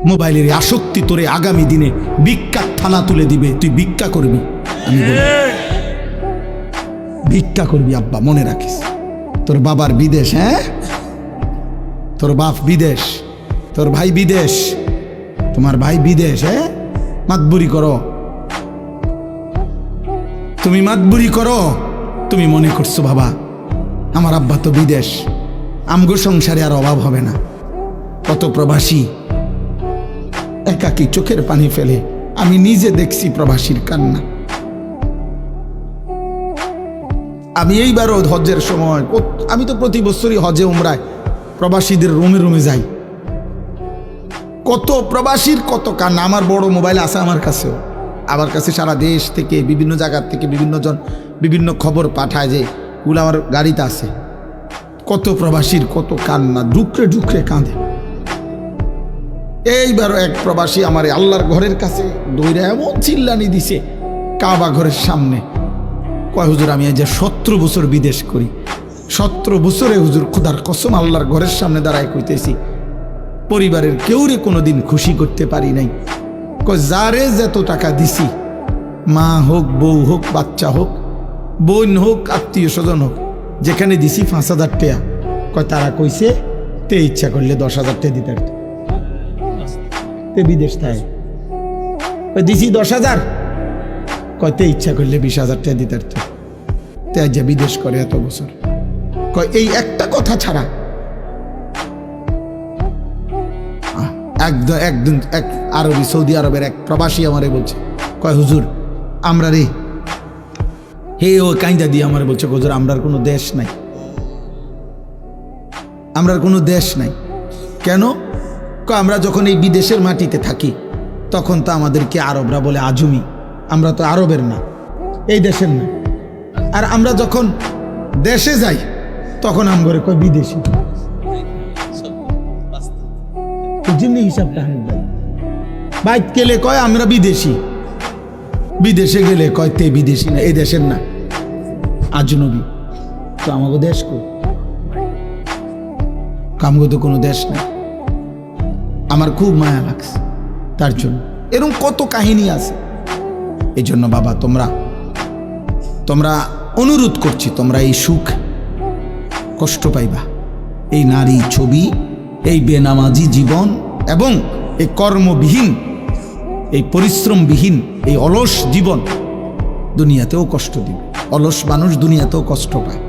মোবাইলের আসক্তি তোরে আগামী দিনে ভিক্ষার থানা তুলে দিবে। তুই ভিক্ষা করবি, আমি বলি ভিক্ষা করবি আব্বা, মনে রাখিস। তোর বাবার বিদেশ, হ্যাঁ, তোর বাপ বিদেশ, তোর ভাই বিদেশ, তোমার ভাই বিদেশ, হ্যাঁ, মাতবুরি করো, তুমি মাতবুরি করো। তুমি মনে করছো বাবা আমার আব্বা তো বিদেশ, আমগো সংসারে আর অভাব হবে না। কত প্রবাসী একাকী চোখের পানি ফেলে, আমি নিজে দেখছি প্রবাসীর কান্না। আমি এইবারও হজের সময়, আমি তো প্রতি বছরই হজে উমরায় প্রবাসীদের রুমে রুমে যাই। কত প্রবাসীর কত কান্না। আমার বড় মোবাইল আছে আমার কাছেও, আমার কাছে সারা দেশ থেকে বিভিন্ন জায়গার থেকে বিভিন্ন জন বিভিন্ন খবর পাঠায়, যে ওগুলো আমার গাড়িতে আছে। কত প্রবাসীর কত কান্না, ডুকরে ডুকরে কাঁদে। এইবারও এক প্রবাসী আমার আল্লাহর ঘরের কাছে দৌড়ে এমন চিল্লানি দিছে কাবা ঘরের সামনে, কয় হুজুর আমি এই যে 17 বছর বিদেশ করি, 17 বছরে হুজুর খোদার কসম আল্লাহর ঘরের সামনে দাঁড়ায় কইতেছি পরিবারের কেউরে কোনোদিন খুশি করতে পারি নাই। কয় যারে যত টাকা দিছি, মা হোক, বউ হোক, বাচ্চা হোক, বোন হোক, আত্মীয় স্বজন হোক, যেখানে দিছি 5,000 টাকা, কয় তারা কইছে তে ইচ্ছা করলে 10,000 টাকা দিতে পারত। তে বিদেশ থাকে কয় দিছি 10,000, কয় তে ইচ্ছা করলে 20,000 টাকা দিতে পারত। তে আজ বিদেশ করে এত বছর। কয় এই একটা কথা ছাড়া। একদিন এক আরবি, সৌদি আরবের এক প্রবাসী আমারে বলছে, কয় হুজুর আমরা রে, হে ও কাইন্দা দিয়ে আমারে বলছে হুজুর আমরার কোনো দেশ নাই, আমরার কোনো দেশ নাই। কেন? কয় আমরা যখন এই বিদেশের মাটিতে থাকি তখন তো আমাদেরকে আরবরা বলে আজমি, আমরা তো আরবের না, এই দেশের না। আর আমরা যখন দেশে যাই তখন আমগরে কয় বিদেশি। হিসাবটা বাইক গেলে কয় আমরা বিদেশি, বিদেশে গেলে কয় তে বিদেশি না, এই দেশের না, আজনবী। তো আমাকে দেশ কই? কামগো তো কোনো দেশ না। আমার খুব মায়া লাগছে তার জন্য। এরকম কত কাহিনী আছে। এই জন্য বাবা তোমরা অনুরোধ করছি, তোমরা এই সুখ কষ্ট পাইবা, এই নারী ছবি, এই বেনামাজি জীবন এবং এই কর্মবিহীন, এই পরিশ্রমবিহীন, এই অলস জীবন দুনিয়াতেও কষ্ট দিবে। অলস মানুষ দুনিয়াতেও কষ্ট পায়।